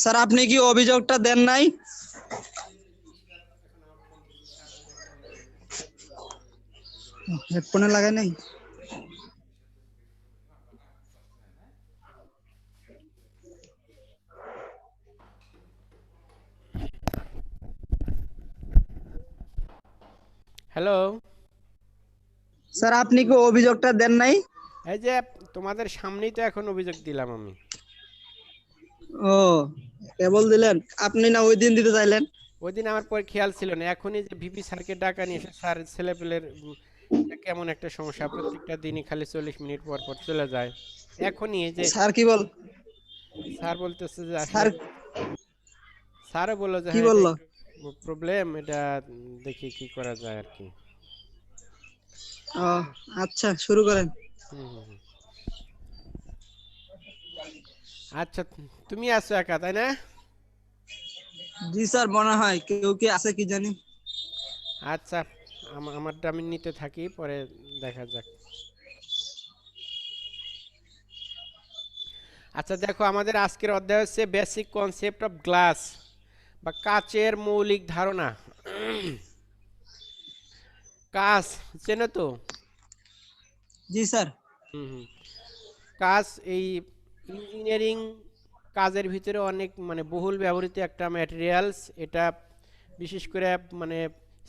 Sir আপনি কি অভিযোগটা দেন নাই? হেডফোনে লাগাই নাই। হ্যালো, স্যার আপনি কি অভিযোগটা দেন নাই? এই যে তোমাদের সামনেই তো এখন অভিযোগ দিলাম আমি। ও, কেবল দিলেন? আপনি না ওই দিন দিতে চাইলেন? ওই দিন আমার পরে খেয়াল ছিল না, এখনই যে ভিপি স্যারকে ডাকা নিয়ে এসে স্যার ছেলেপেলের এটা কেমন একটা সমস্যা, প্রত্যেকটা দিনই খালি 40 মিনিট পর পর চলে যায়। এখনই এই যে স্যার কি বল স্যার বলতেছে যে আসলে স্যার স্যারও বললো যে কি হ্যাঁ এটা বললো? একটু প্রবলেম, এটা দেখি কি করা যায় আর কি। ও, আচ্ছা শুরু করেন। হুম হুম হুম। আচ্ছা, তুমি আছো একা তাই না? জি স্যার, মনে হয় কেউ কি আছে কি জানি। আচ্ছা, আমারটা আমি নিতে থাকি, পরে দেখা যাক। আচ্ছা দেখো, আমাদের আজকের অধ্যায় হচ্ছে বেসিক কনসেপ্ট অফ গ্লাস বা কাচের মৌলিক ধারণা। কাচ চেনো তো? জি স্যার। হুম হুম। কাচ এই ইঞ্জিনিয়ারিং কাজের ভিতরে অনেক মানে বহুল ব্যবহৃত একটা ম্যাটেরিয়ালস। এটা বিশেষ করে মানে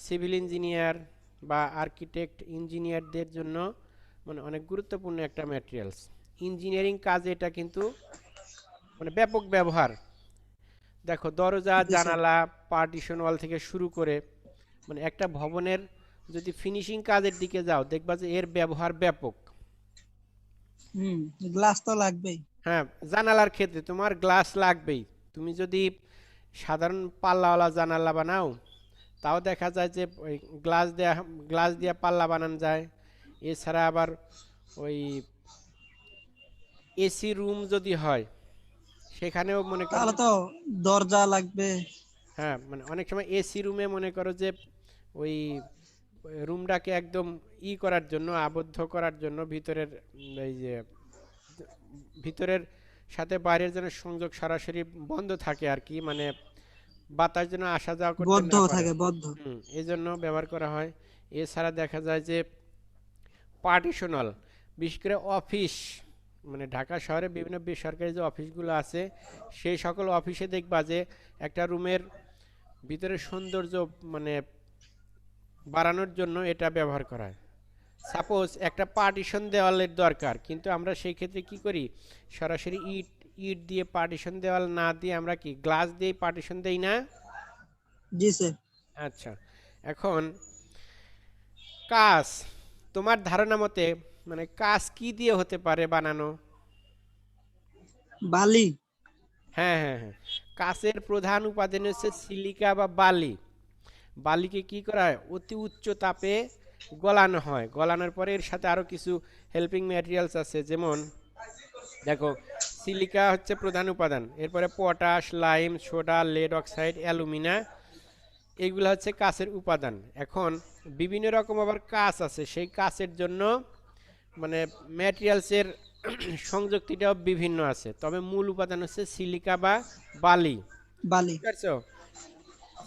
সিভিল ইঞ্জিনিয়ার বা আর্কিটেক্ট ইঞ্জিনিয়ারদের জন্য মানে অনেক গুরুত্বপূর্ণ একটা ম্যাটেরিয়ালস। ইঞ্জিনিয়ারিং কাজে এটা কিন্তু মানে ব্যাপক ব্যবহার। দেখো, দরজা জি স্যার। জানালা পার্টিশন ওয়াল থেকে শুরু করে মানে একটা ভবনের যদি ফিনিশিং কাজের দিকে যাও দেখবা যে এর ব্যবহার ব্যাপক। হুম, গ্লাস তো লাগবেই। হ্যাঁ, জানালার ক্ষেত্রে তোমার গ্লাস লাগবেই। তুমি যদি সাধারণ পাল্লাওয়ালা জানালা বানাও তাও দেখা যায় যে ওই গ্লাস দিয়ে পাল্লা বানানো যায়। এছাড়া আবার ওই এসি রুম যদি হয় সেখানেও মনে করো তাহলে যে তো দরজা লাগবে। হ্যাঁ মানে অনেক সময় এসি রুমে মনে করো যে ওই রুমটাকে একদম করার জন্য আবদ্ধ করার জন্য ভিতরের এই যে ভিতরের সাথে বাইরের যেন সংযোগ সরাসরি বন্ধ থাকে আর কি, মানে বাতাস যেন আসা যাওয়া করতে বদ্ধ না পারে। থাকে, বদ্ধ। এই জন্য ব্যবহার করা হয়। এছাড়া দেখা যায় যে পার্টিশনাল, বিশেষ করে অফিস মানে ঢাকা শহরে বিভিন্ন বেসরকারি যে অফিসগুলো আছে সেই সকল অফিসে দেখবা যে একটা রুমের ভিতরে সৌন্দর্য মানে বাড়ানোর জন্য এটা ব্যবহার করা হয়। সাপোজ একটা পার্টিশন দেওয়ালের দরকার, কিন্তু আমরা সেই ক্ষেত্রে কি করি, সরাসরি ইট ইট দিয়ে পার্টিশন দেওয়াল না দিয়ে আমরা কি গ্লাস দিয়ে পার্টিশন দেই না? জি স্যার। আচ্ছা, এখন কাঁচ, তোমার ধারণা মতে মানে কাঁচ কি দিয়ে হতে পারে বানানো? বালি। হ্যাঁ হ্যাঁ হ্যাঁ, কাঁচের প্রধান উপাদান হচ্ছে সিলিকা বা বালি। বালিকে কি করা হয়, অতি উচ্চ তাপে গলানো হয়। গলানোর পরে এর সাথে আরও কিছু হেল্পিং ম্যাটেরিয়ালস আছে, যেমন দেখো সিলিকা হচ্ছে প্রধান উপাদান, এরপরে potash, lime, soda, lead oxide, alumina, এগুলো হচ্ছে কাঁচের উপাদান। এখন বিভিন্ন রকম আবার কাঁচ আছে, সেই কাঁচের জন্য মানে ম্যাটেরিয়ালসের সংযুক্তিটাও বিভিন্ন আছে, তবে মূল উপাদান হচ্ছে সিলিকা বা বালি। বালি। বুঝতে পারছো?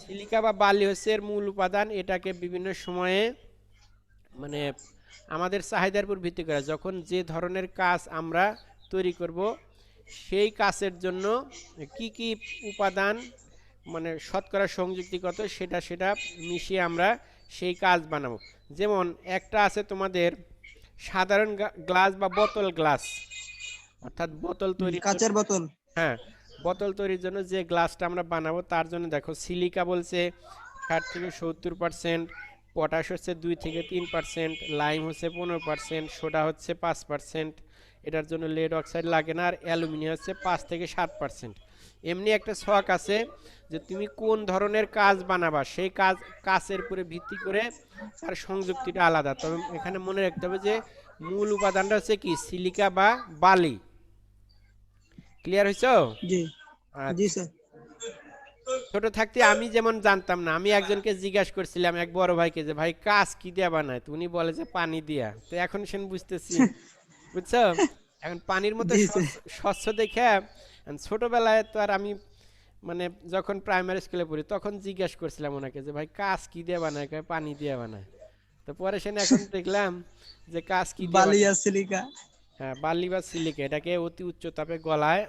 সিলিকা বা বালি হচ্ছে এর মূল উপাদান। এটাকে বিভিন্ন সময়ে মানে আমাদের চাহিদার উপর ভিত্তি করে যখন যে ধরনের কাজ আমরা তৈরি করব সেই কাজের জন্য কি কি উপাদান মানে শতকরা সংযুক্তিগত সেটা সেটা মিশিয়ে আমরা সেই কাজ বানাবো। যেমন একটা আছে তোমাদের সাধারণ গ্লাস বা বোতল গ্লাস, অর্থাৎ বোতল তৈরির জন্য। কাচের বোতল। হ্যাঁ, বোতল তৈরির জন্য যে গ্লাসটা আমরা বানাবো তার জন্য দেখো সিলিকা বলছে 60 থেকে 70%, পটাশ হচ্ছে 2 থেকে 3%, লাইম হচ্ছে 15%, সোডা হচ্ছে 5%, এটার জন্য লেড অক্সাইড লাগে না, আর অ্যালুমিনিয়াম হচ্ছে 5 থেকে 7%। এমনি একটা ছক আছে যে তুমি কোন ধরনের কাজ বানাবা সেই কাজের উপরে ভিত্তি করে তার সংযুক্তিটা আলাদা। তবে এখানে মনে রাখতে হবে যে মূল উপাদানটা হচ্ছে কি সিলিকা বা বালি। ক্লিয়ার হয়েছ? জি। জি আচ্ছা, স্যার। ছোট থাকতে আমি যেমন জানতাম না, আমি একজনকে জিজ্ঞাসা করছিলাম এক বড় ভাইকে যে ভাই কাজ কি দিয়ে বানায়, তো উনি বলে যে পানি দিয়া। তো এখন সেন বুঝতেছি, বুঝছো? এখন পানির মতো জি স্যার। স্বচ্ছ স্বচ্ছ দেখে ছোটবেলায় তো আর আমি মানে যখন প্রাইমারি স্কুলে পড়ি তখন জিজ্ঞাসা করছিলাম ওনাকে যে ভাই কাজ কি দিয়ে বানায়, কয় পানি দিয়ে বানায়। তো পরে সেন এখন দেখলাম যে কাজ কি দিয়ে বালি বানায়। আর সিলিকা। হ্যাঁ, বালি বা সিলিকা, এটাকে অতি উচ্চ তাপে গলায়,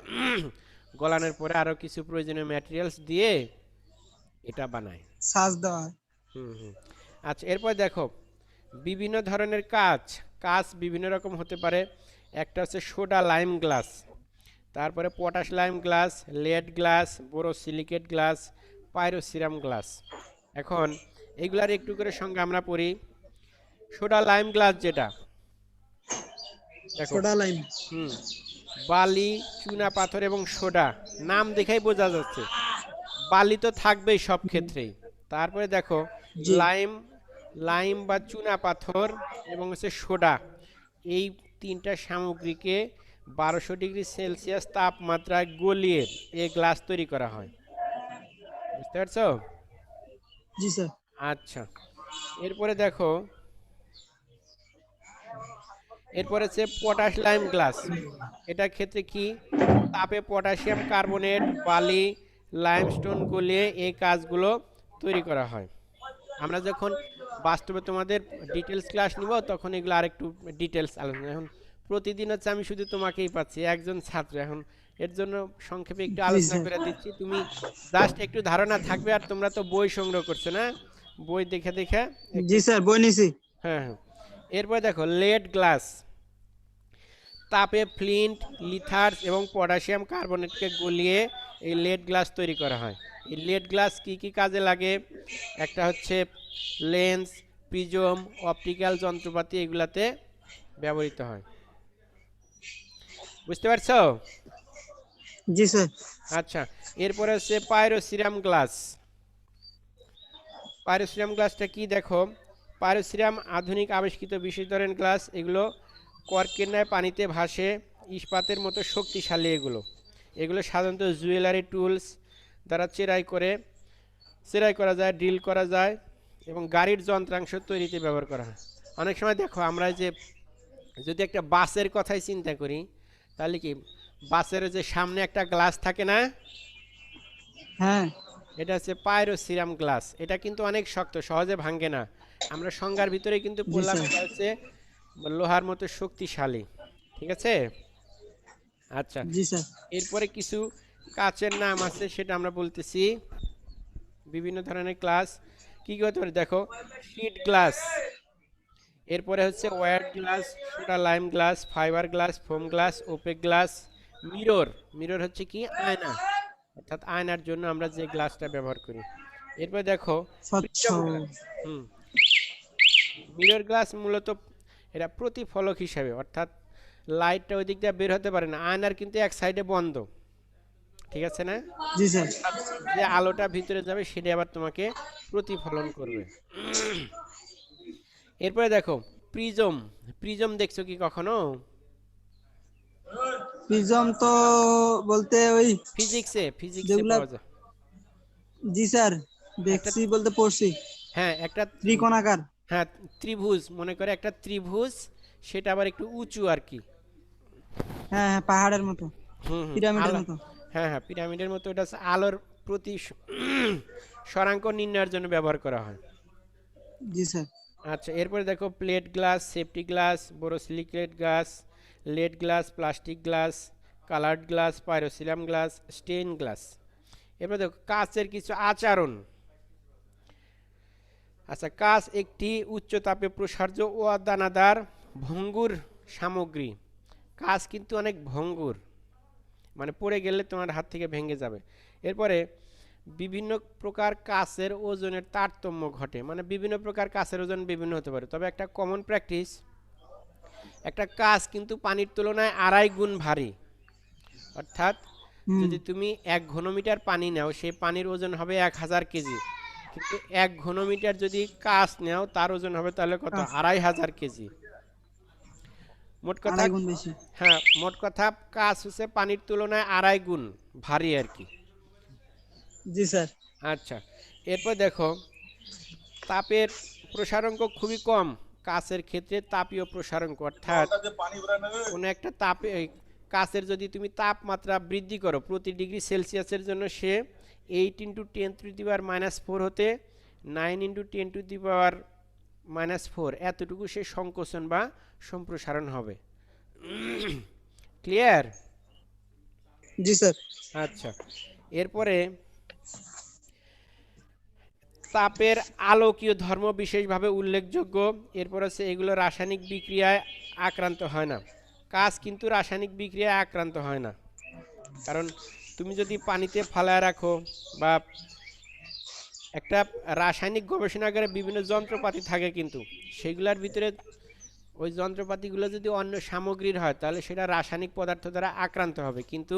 গলানোর পরে আরো কিছু প্রয়োজনীয় ম্যাটেরিয়ালস দিয়ে এটা বানায়। সাজ দেওয়া হয়। হুম হুম। আচ্ছা, এরপর দেখো বিভিন্ন ধরনের কাঁচ, কাঁচ বিভিন্ন রকম হতে পারে। একটা হচ্ছে সোডা লাইম গ্লাস, তারপরে potash lime glass, lead glass, borosilicate glass, pyroceram glass. এখন এগুলার একটু করে সঙ্গে আমরা পড়ি। সোডা লাইম গ্লাস যেটা, দেখো, সোডা লাইম। হুম, বালি, চুনা পাথর এবং সোডা, নাম দেখেই বোঝা যাচ্ছে বালি তো থাকবেই সব ক্ষেত্রেই। তারপরে দেখো জি লাইম, লাইম বা চুনা পাথর এবং হচ্ছে সোডা, এই তিনটা সামগ্রীকে 1200 ডিগ্রি সেলসিয়াস তাপমাত্রায় গলিয়ে এই গ্লাস তৈরি করা হয়। বুঝতে পারছো? জি স্যার। আচ্ছা, এরপরে দেখো, এরপরে হচ্ছে পটাশ লাইম গ্লাস। এটার ক্ষেত্রে কি, তাপে পটাশিয়াম কার্বনেট, বালি, লাইমস্টোন গলিয়ে এই কাজগুলো তৈরি করা হয়। আমরা যখন বাস্তবে তোমাদের ডিটেলস ক্লাস নিব তখন এগুলো আরেকটু ডিটেলস আলোচনা। এখন প্রতিদিন হচ্ছে আমি শুধু তোমাকেই পাচ্ছি, একজন ছাত্র, এখন এর জন্য সংক্ষেপে একটু জি আলোচনা স্যার। করে দিচ্ছি, তুমি জাস্ট একটু ধারণা থাকবে। আর তোমরা তো বই সংগ্রহ করছো না, বই দেখে দেখে একটু। জি স্যার, বই নিছি। হ্যাঁ হ্যাঁ। এরপর দেখো লেড গ্লাস, তাপে ফ্লিন্ট, লিথার্স এবং পটাশিয়াম কার্বনেটকে গলিয়ে এই লেড গ্লাস তৈরি করা হয়। এই লেড গ্লাস কি কি কাজে লাগে? একটা হচ্ছে লেন্স, প্রিজম, অপটিক্যাল যন্ত্রপাতি এগুলাতে ব্যবহৃত হয়। বুঝতে পারছো? জি স্যার। আচ্ছা, এরপরে হচ্ছে পাইরোসিরাম গ্লাস। পাইরোসিরাম গ্লাসটা কি দেখো, পাইরোসিরাম আধুনিক আবিষ্কৃত বিশেষ ধরনের গ্লাস, এগুলো কর্কের ন্যায় পানিতে ভাসে, ইস্পাতের মতো শক্তিশালী এগুলো। এগুলো সাধারণত জুয়েলারি টুলস দ্বারা চেরাই করা যায়, ড্রিল করা যায় এবং গাড়ির যন্ত্রাংশ তৈরিতে ব্যবহার করা হয়। অনেক সময় দেখো আমরা যে যদি একটা বাসের কথাই চিন্তা করি, তাহলে কি বাসের যে সামনে একটা গ্লাস থাকে না, হ্যাঁ। এটা হচ্ছে পাইরোসিরাম গ্লাস। এটা কিন্তু অনেক শক্ত, সহজে ভাঙে না। আমরা সংজ্ঞার ভিতরে কিন্তু জি বললাম স্যার। এটা হচ্ছে লোহার মতো শক্তিশালী। ঠিক আছে? আচ্ছা, জি স্যার। এরপরে কিছু কাচের নাম আছে সেটা আমরা বলতেছি। বিভিন্ন ধরনের গ্লাস কি কি হতে পারে দেখো, শিট গ্লাস, এরপরে হচ্ছে wire glass, soda lime glass, fibre glass, foam glass, opaque glass, mirror. Mirror হচ্ছে কি, আয়না, অর্থাৎ আয়নার জন্য আমরা যে গ্লাসটা ব্যবহার করি। এরপর দেখো স্বচ্ছ। Prism glass. হুম, মিরর গ্লাস মূলত এটা প্রতিফলক হিসাবে, অর্থাৎ লাইটটা ওই দিক দিয়ে বের হতে পারে না, আয়নার কিন্তু এক সাইডে বন্ধ। ঠিক আছে না? জি স্যার। অর্থাৎ যে আলোটা ভিতরে যাবে সেটা আবার তোমাকে প্রতিফলন করবে। এরপরে দেখো প্রিজম। প্রিজম দেখছো কি কখনো? প্রিজম তো বলতে ওই ফিজিক্সে, ফিজিক্সে যেগুলা। পাওয়া যায়। জি স্যার, একটা, দেখছি বলতে পড়ছি। হ্যাঁ একটা, ত্রিকোণাকার। হ্যাঁ ত্রিভুজ, মনে করে একটা ত্রিভুজ, সেটা আবার একটু উঁচু আর কি। হ্যাঁ হ্যাঁ, পাহাড়ের মতো, হুম হুম, পিরামিডের আলো, মতো। হ্যাঁ হ্যাঁ পিরামিডের মতো। এটা হচ্ছে আলোর প্রতি সরাঙ্ক নির্ণয়ের জন্য ব্যবহার করা হয়। জি স্যার। আচ্ছা, এরপরে দেখো plate glass, safety glass, borosilicate glass, lead glass, plastic glass, coloured glass, pyroceram glass, stain glass. এরপরে দেখো কাচের কিছু আচরণ। আচ্ছা, কাচ একটি উচ্চ তাপে প্রসার্য ও দানাদার ভঙ্গুর সামগ্রী। কাচ কিন্তু অনেক ভঙ্গুর, মানে পড়ে গেলে তোমার হাত থেকে ভেঙে যাবে। এরপরে বিভিন্ন প্রকার কাচের ওজনের তারতম্য ঘটে, মানে বিভিন্ন প্রকার কাচের ওজন বিভিন্ন হতে পারে, তবে একটা কমন প্র্যাকটিস, একটা কাচ কিন্তু পানির তুলনায় 2.5 গুণ ভারী। অর্থাৎ হুম। যদি তুমি 1 ঘনমিটার পানি নাও সেই পানির ওজন হবে 1000 কেজি, কিন্তু 1 ঘনমিটার যদি কাচ নাও তার ওজন হবে তাহলে কত, কাজ 2500 কেজি। মোট কথা, 2.5 গুণ বেশি। হ্যাঁ মোট কথা কাচ হচ্ছে পানির তুলনায় 2.5 গুণ ভারী আর কি। জি স্যার। আচ্ছা, এরপর দেখো তাপের প্রসারাঙ্ক খুবই কম কাচের ক্ষেত্রে। তাপীয় প্রসারাঙ্ক অর্থাৎ কোনো একটা তাপে কাচের যদি তুমি তাপমাত্রা বৃদ্ধি করো প্রতি ডিগ্রি সেলসিয়াসের জন্য, সে 8 × 10⁻⁻4 হতে 9 × 10⁻⁻4 এতটুকু সে সংকোচন বা সম্প্রসারণ হবে। ক্লিয়ার? জি স্যার। আচ্ছা, এরপরে তাপের আলোকীয় ধর্ম বিশেষভাবে উল্লেখযোগ্য। এরপর হচ্ছে এগুলো রাসায়নিক বিক্রিয়ায় আক্রান্ত হয় না। কাজ কিন্তু রাসায়নিক বিক্রিয়ায় আক্রান্ত হয় না, কারণ তুমি যদি পানিতে ফালায় রাখো বা একটা রাসায়নিক গবেষণাগারে বিভিন্ন যন্ত্রপাতি থাকে, কিন্তু সেগুলোর ভিতরে ওই যন্ত্রপাতিগুলো যদি অন্য সামগ্রীর হয় তাহলে সেটা রাসায়নিক পদার্থ দ্বারা আক্রান্ত হবে। কিন্তু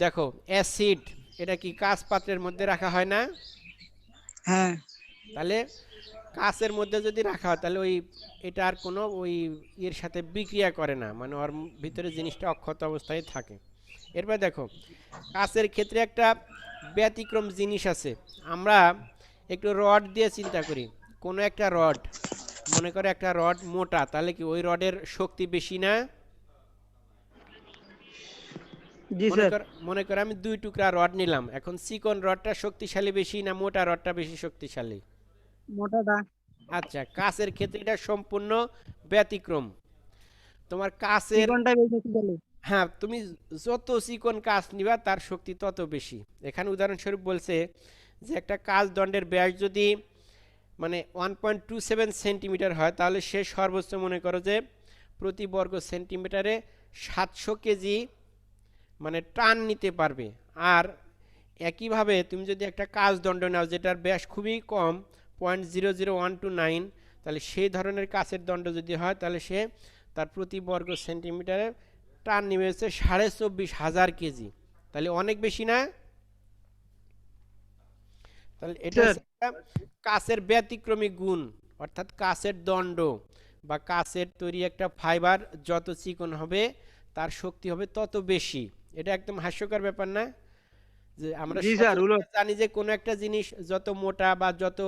দেখো অ্যাসিড, এটা কি কাঁচ পাত্রের মধ্যে রাখা হয় না? হ্যাঁ। তাহলে কাঁচের মধ্যে যদি রাখা হয় তাহলে ওই এটা আর কোনো ওই এর সাথে বিক্রিয়া করে না, মানে ওর ভিতরে জিনিসটা অক্ষত অবস্থায় থাকে। এরপর দেখো কাঁচের ক্ষেত্রে একটা ব্যতিক্রম জিনিস আছে। আমরা একটু রড দিয়ে চিন্তা করি। কোনো একটা রড, মনে করে একটা রড মোটা, তাহলে কি ওই রডের শক্তি বেশি না? জি মনে স্যার। কর মনে কর আমি 2 টুকরা রড নিলাম, এখন চিকন রডটা শক্তিশালী বেশি না মোটা রডটা বেশি শক্তিশালী? মোটাটা। আচ্ছা, কাচের ক্ষেত্রে এটা সম্পূর্ণ ব্যতিক্রম। তোমার কাচের, চিকনটাই বেশি শক্তিশালী। হ্যাঁ, তুমি যত চিকন কাচ নিবা তার শক্তি তত বেশি। এখানে উদাহরণস্বরূপ বলছে যে একটা কাচ দণ্ডের ব্যাস যদি মানে 1.27 সেন্টিমিটার হয়, তাহলে সে সর্বোচ্চ মনে করো যে প্রতি বর্গ সেন্টিমিটারে 700 কেজি মানে টান নিতে পারবে। আর একইভাবে তুমি যদি একটা কাচ দণ্ড নাও যেটার ব্যাস খুবই কম, 0.00129, তাহলে সেই ধরনের কাচের দণ্ড যদি হয় তাহলে সে তার প্রতি বর্গ সেন্টিমিটারে টান নেমে হচ্ছে 24,500 কেজি। তাহলে অনেক বেশি না? তাহলে এটা স্যার। হচ্ছে একটা কাচের ব্যতিক্রমী গুণ। অর্থাৎ কাচের দণ্ড বা কাচের তৈরি একটা ফাইবার যত চিকন হবে তার শক্তি হবে তত বেশি। এটা একদম হাস্যকর ব্যাপার না? যে আমরা জি স্যার, সচরাচর উলট। জানি যে কোনো একটা জিনিস যত মোটা বা যত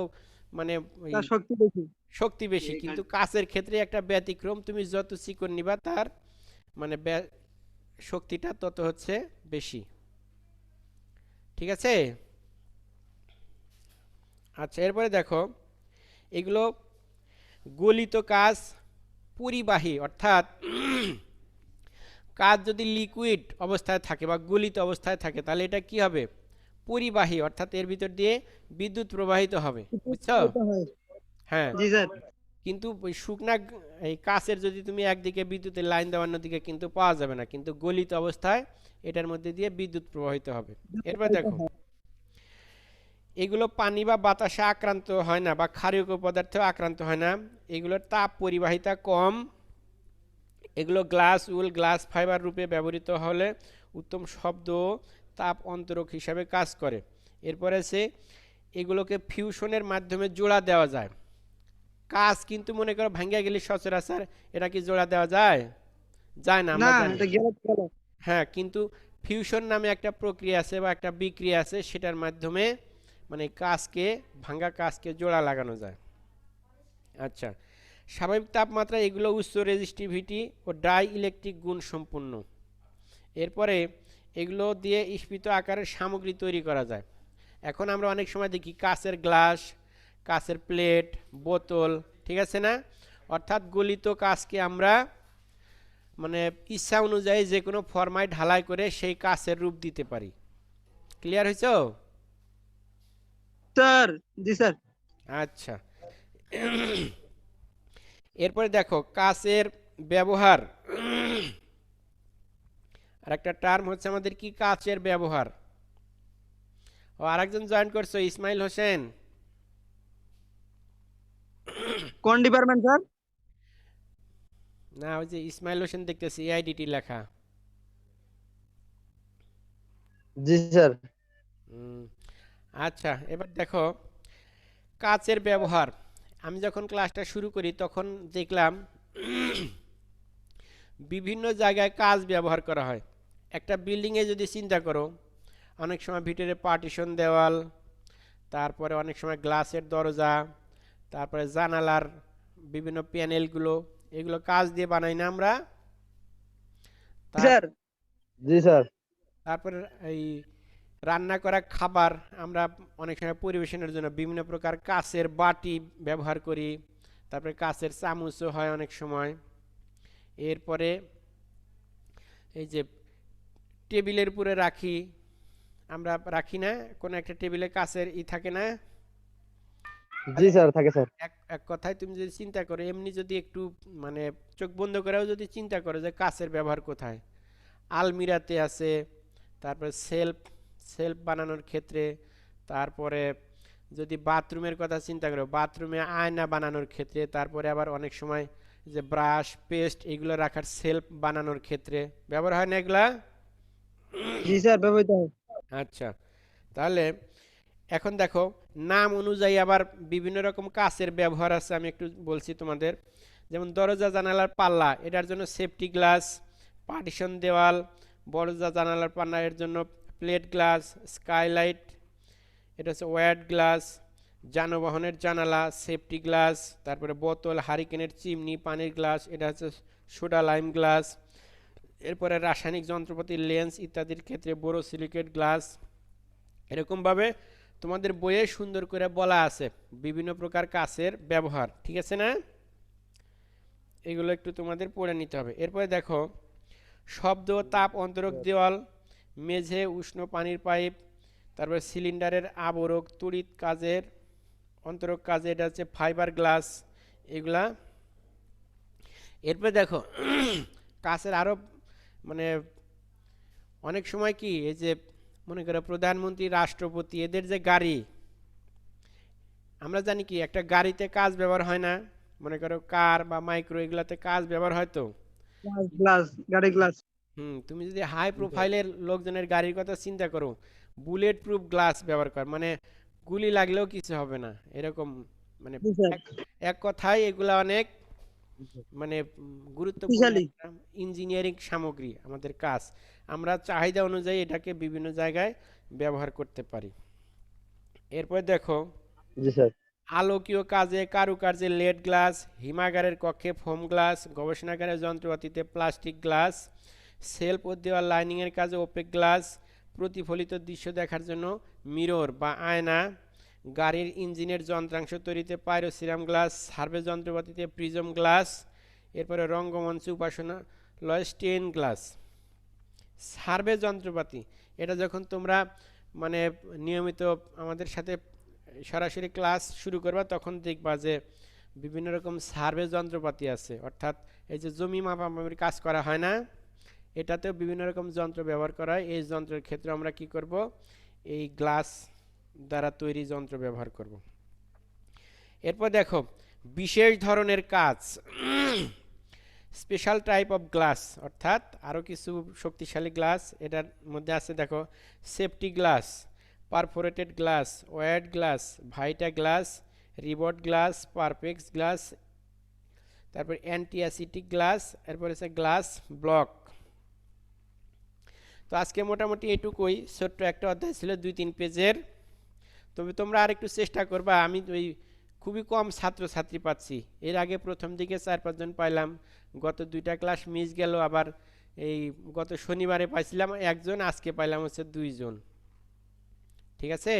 মানে ওই তার শক্তি বেশি। শক্তি বেশি, কিন্তু কাচের ক্ষেত্রে একটা ব্যতিক্রম। তুমি যত চিকন নিবা তার মানে শক্তিটা তত হচ্ছে বেশি। ঠিক আছে? আচ্ছা, এরপরে দেখো এগুলো গলিত কাচ, পরিবাহী অর্থাৎ কাচ যদি লিকুইড অবস্থায় থাকে বা গলিত অবস্থায় থাকে তাহলে এটা কি হবে? পরিবাহী, অর্থাৎ এর ভিতর দিয়ে বিদ্যুৎ প্রবাহিত হবে। বুঝছো? এটা হয়। হ্যাঁ। জি স্যার। কিন্তু ওই শুকনা এই কাচের যদি তুমি একদিকে বিদ্যুতের লাইন দেওয়ার দিকে কিন্তু পাওয়া যাবে না, কিন্তু গলিত অবস্থায় এটার মধ্যে দিয়ে বিদ্যুৎ প্রবাহিত হবে। এরপর এটা দেখো হয়। এগুলো পানি বা বাতাসে আক্রান্ত হয় না বা ক্ষারীয় পদার্থেও আক্রান্ত হয় না। এগুলোর তাপ পরিবাহিতা কম। এগুলো গ্লাস উল গ্লাস ফাইবার রূপে ব্যবহৃত হলে উত্তম শব্দ ও তাপ অন্তরক হিসাবে কাজ করে। এরপরে আছে এগুলোকে ফিউশনের মাধ্যমে জোড়া দেওয়া যায়। কাজ কিন্তু মনে করো ভাঙ্গা গেলে সচরাচর এটা কি জোড়া দেওয়া যায়? যায় না, না, আমরা জানি। এটা গেলে গেল। হ্যাঁ, কিন্তু ফিউশন নামে একটা প্রক্রিয়া আছে বা একটা বিক্রিয়া আছে, সেটার মাধ্যমে মানে কাজকে ভাঙ্গা কাজকে জোড়া লাগানো যায়। আচ্ছা, স্বাভাবিক তাপমাত্রা এগুলো উচ্চ রেজিস্টিভিটি ও ডাই ইলেকট্রিক গুণ সম্পন্ন। এরপরে এগুলো দিয়ে স্ফীত আকারের সামগ্রী তৈরি করা যায়। এখন আমরা অনেক সময় দেখি কাচের গ্লাস, কাচের প্লেট, বোতল, ঠিক আছে না? অর্থাৎ গলিত কাচকে আমরা মানে ইচ্ছা অনুযায়ী যে কোনো ফরমায় ঢালাই করে সেই কাচের রূপ দিতে পারি। ক্লিয়ার হয়েছে? স্যার। জি স্যার। আচ্ছা, এরপরে দেখো কাচের ব্যবহার। আর একটা টার্ম হচ্ছে আমাদের কি কাচের ব্যবহার। ও আরেকজন জয়েন করছো, ইসমাইল হোসেন। কোন ডিপার্টমেন্ট স্যার? না, ওই যে ইসমাইল হোসেন দেখতেছি এআইডিটি লেখা। জি স্যার। হুম, আচ্ছা, এবার দেখো কাচের ব্যবহার। আমি যখন ক্লাসটা শুরু করি তখন দেখলাম বিভিন্ন জায়গায় কাচ ব্যবহার করা হয়। একটা বিল্ডিংয়ে যদি চিন্তা করো, অনেক সময় ভিতরে পার্টিশন দেওয়াল, তারপরে অনেক সময় গ্লাসের দরজা, তারপরে জানালার বিভিন্ন প্যানেলগুলো, এগুলো কাজ দিয়ে বানাই না আমরা। তার স্যার জি স্যার। তারপরে এই রান্না করা খাবার আমরা অনেক সময় পরিবেশনের জন্য বিভিন্ন প্রকার কাঁচের বাটি ব্যবহার করি, তারপরে কাঁচের চামচও হয় অনেক সময়। এরপরে এই যে টেবিলের উপরে রাখি, আমরা রাখি না কোনো একটা টেবিলে কাঁচের থাকে না। জি স্যার, থাকে স্যার। এক এক কথায় তুমি যদি চিন্তা করো, এমনি যদি একটু মানে চোখ বন্ধ করেও যদি চিন্তা করো যে কাঁচের ব্যবহার কোথায়, আলমিরাতে আছে, তারপরে সেলফ সেলফ বানানোর ক্ষেত্রে, তারপরে যদি বাথরুমের কথা চিন্তা করো বাথরুমে আয়না বানানোর ক্ষেত্রে, তারপরে আবার অনেক সময় যে ব্রাশ পেস্ট এগুলো রাখার সেলফ বানানোর ক্ষেত্রে ব্যবহার হয় না এগুলা। জি স্যার ব্যবহৃত হয়। আচ্ছা, তাহলে এখন দেখো নাম অনুযায়ী আবার বিভিন্ন রকম কাচের ব্যবহার আছে, আমি একটু বলছি তোমাদের। যেমন দরজা জানালার পাল্লা, এটার জন্য সেফটি গ্লাস, পার্টিশন দেওয়াল, দরজা জানালার পাল্লা এর জন্য প্লেট গ্লাস, স্কাইলাইট, এটা হচ্ছে ওয়্যার্ড গ্লাস, যানবাহনের জানালা সেফটি গ্লাস, তারপরে বোতল হারিকেনের চিমনি পানির গ্লাস, এটা হচ্ছে সোডা লাইম গ্লাস। এরপরে রাসায়নিক যন্ত্রপাতি লেন্স ইত্যাদির ক্ষেত্রে বোরোসিলিকেট গ্লাস। এরকমভাবে তোমাদের বইয়ে সুন্দর করে বলা আছে বিভিন্ন প্রকার কাচের ব্যবহার, ঠিক আছে না? এগুলো একটু তোমাদের পড়ে নিতে হবে। এরপরে দেখো শব্দ ও তাপ অন্তরক দেওয়াল, মেঝে উষ্ণ পানির পাইপ, তারপরে সিলিন্ডারের আবরক তড়িৎ কাজের অন্তরক কাজে, এটা হচ্ছে ফাইবার গ্লাস এগুলা। এরপরে দেখো কাচের আরও মানে অনেক সময় কি এই যে মনে করো প্রধানমন্ত্রী রাষ্ট্রপতি এদের যে গাড়ি, আমরা জানি কি একটা গাড়িতে কাজ ব্যবহার হয় না, মনে করো কার বা মাইক্রো এগুলাতে কাজ ব্যবহার হয় তো। গ্লাস, গাড়ি গ্লাস। তুমি যদি হাই প্রোফাইলের লোকজনের গাড়ির কথা চিন্তা করো, বুলেট প্রুফ গ্লাস ব্যবহার কর, মানে গুলি লাগলেও কিছু হবে না এরকম, মানে জি স্যার। এক কথায় এগুলা অনেক মানে গুরুত্বপূর্ণ শক্তিশালী। একটা ইঞ্জিনিয়ারিং সামগ্রী আমাদের কাজ। আমরা চাহিদা অনুযায়ী এটাকে বিভিন্ন জায়গায় ব্যবহার করতে পারি। এরপর দেখো জি স্যার। আলোকীয় কাজে কারুকার্যে লেড গ্লাস, হিমাগারের কক্ষে ফোম গ্লাস, গবেষণাগারের যন্ত্রপাতিতে প্লাস্টিক গ্লাস, সেলফ ও দেওয়াল লাইনিংয়ের কাজে ওপেক গ্লাস, প্রতিফলিত দৃশ্য দেখার জন্য মিরর বা আয়না, গাড়ির ইঞ্জিনের যন্ত্রাংশ তৈরিতে পাইরোসিরাম গ্লাস, সার্ভে যন্ত্রপাতিতে প্রিজম গ্লাস। এরপরে রঙ্গমঞ্চ উপাসনালয় স্টেন গ্লাস। সার্ভে যন্ত্রপাতি, এটা যখন তোমরা মানে নিয়মিত আমাদের সাথে সরাসরি ক্লাস শুরু করবা তখন দেখবা যে বিভিন্ন রকম সার্ভে যন্ত্রপাতি আছে, অর্থাৎ এই যে জমি মাপামাপির কাজ করা হয় না, এটাতেও বিভিন্ন রকম যন্ত্র ব্যবহার করা হয়। এই যন্ত্রের ক্ষেত্রে আমরা কি করব, এই গ্লাস দ্বারা তৈরি যন্ত্র ব্যবহার করব। এরপর দেখো বিশেষ ধরনের কাজ, স্পেশাল টাইপ অফ গ্লাস, অর্থাৎ আরও কিছু শক্তিশালী গ্লাস এটার মধ্যে আছে। দেখো safety glass, perforated glass, wired glass, ভাইটা গ্লাস, রিবট গ্লাস, পারফেক্স গ্লাস, তারপর অ্যান্টি অ্যাসিটিক গ্লাস, এরপর হচ্ছে গ্লাস ব্লক। তো আজকে মোটামুটি এটুকুই, ছোট্ট একটা অধ্যায় ছিল 2-3 পেজের। তবে তোমরা আর একটু চেষ্টা করবা, আমি ওই খুবই কম ছাত্রছাত্রী পাচ্ছি, এর আগে প্রথম দিকে 4-5 জন পাইলাম, গত 2টা ক্লাস মিস গেল, আবার এই গত শনিবারে পাইছিলাম 1 জন, আজকে পাইলাম হচ্ছে 2 জন, ঠিক আছে?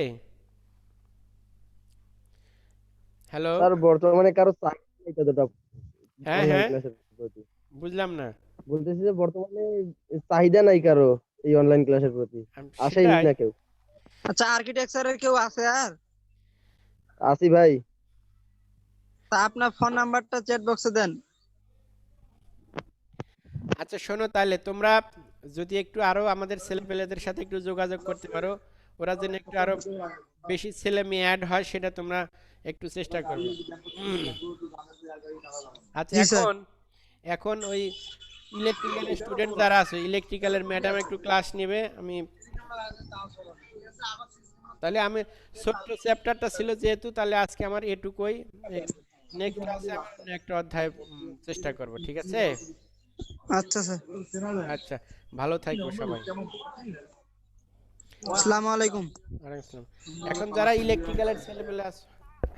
হ্যালো, স্যার বর্তমানে কারো চাহিদা নেই ততটা হ্যাঁ অনলাইন হ্যাঁ, ক্লাসের প্রতি। বুঝলাম না। বলতেছি যে বর্তমানে চাহিদা নাই কারো এই অনলাইন ক্লাসের প্রতি, আসেই সেটাই। না কেউ। আচ্ছা, আর্কিটেকচারের কেউ আছে আর? আসি ভাই। তা আপনার ফোন নাম্বারটা চ্যাট বক্সে দেন। আচ্ছা শোনো, তাহলে তোমরা যদি একটু আরো আমাদের ছেলেপেলেদের সাথে একটু যোগাযোগ করতে পারো, ওরা যেন একটু আরো বেশি ছেলে মেয়ে অ্যাড হয়, সেটা তোমরা একটু চেষ্টা করবে। আচ্ছা, জি স্যার। এখন এখন ওই ইলেকট্রিক্যালের স্টুডেন্ট যারা আছে, ইলেকট্রিক্যালের ম্যাডাম একটু ক্লাস নেবে, আমি তাহলে আমি ছোট্ট চ্যাপ্টারটা ছিল যেহেতু, তাহলে আজকে আমার এটুকুই। নেক্সট ক্লাসে আমি অন্য একটা অধ্যায় চেষ্টা করব, ঠিক আছে? আচ্ছা স্যার। আচ্ছা, ভালো থাকবো সবাই। আসসালামু আলাইকুম। ওয়ালাইকুম আসসালাম। এখন যারা ইলেকট্রিক্যালের ছেলেপেলে আছে,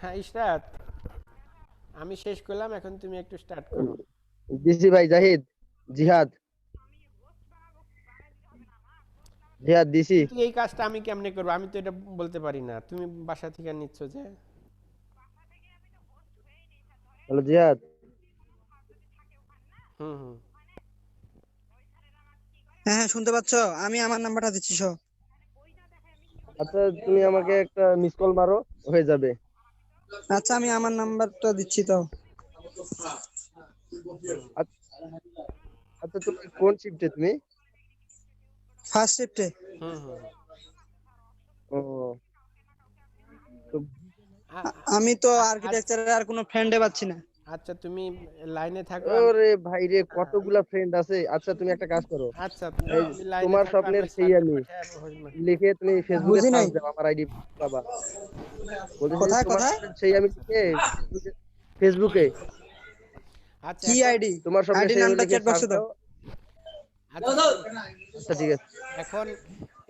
হ্যাঁ ইশরাত, আমি শেষ করলাম, এখন তুমি একটু স্টার্ট করো। দিছি ভাই জাহিদ, জিহাদ, জিহাদ দিছি। কিন্তু এই কাজটা আমি কেমনে করবো, আমি তো এটা বলতে পারি না, তুমি বাসা থেকে নিচ্ছ যে। হ্যালো জিহাদ। হুম হুম। হ্যাঁ হ্যাঁ, শুনতে পাচ্ছো? আমি আমার নাম্বারটা দিচ্ছি সব। আচ্ছা তুমি আমাকে একটা মিস কল মারো, হয়ে যাবে। আচ্ছা, আমি আমার নাম্বারটা দিচ্ছি তো। হুম আচ্ছা আচ্ছা, তুমি কোন শিফটে তুমি? ফার্স্ট শিফটে। হুম হুম। ও, তো আমি তো আচ্ছা আর্কিটেকচারের আর কোনো ফ্রেন্ডে পাচ্ছি না। আচ্ছা, তুমি লাইনে থাকো, আমি। ওরে ভাই রে, কতগুলা ফ্রেন্ড আছে। আচ্ছা তুমি একটা কাজ করো, আচ্ছা, এই তুমি লাইনে তোমার থাকো, আমি স্বপ্নের ওই সেই স্যারকে আমি পাঠাই লিখে তুমি ফেসবুকে বুঝি নাই। সার্চ দাও, আমার আইডি পাবা। বলতেছি যে কোথায় তোমার কোথায়? স্বপ্নের সেই আমি লিখে ফেসবুকে আচ্ছা কি এখন, আইডি? তোমার স্বপ্নের আইডি সেই আমি নামটা লিখে চ্যাট সার্চ বক্সে দাও। দাও। আচ্ছা শোনো, আচ্ছা ঠিক আছে। এখন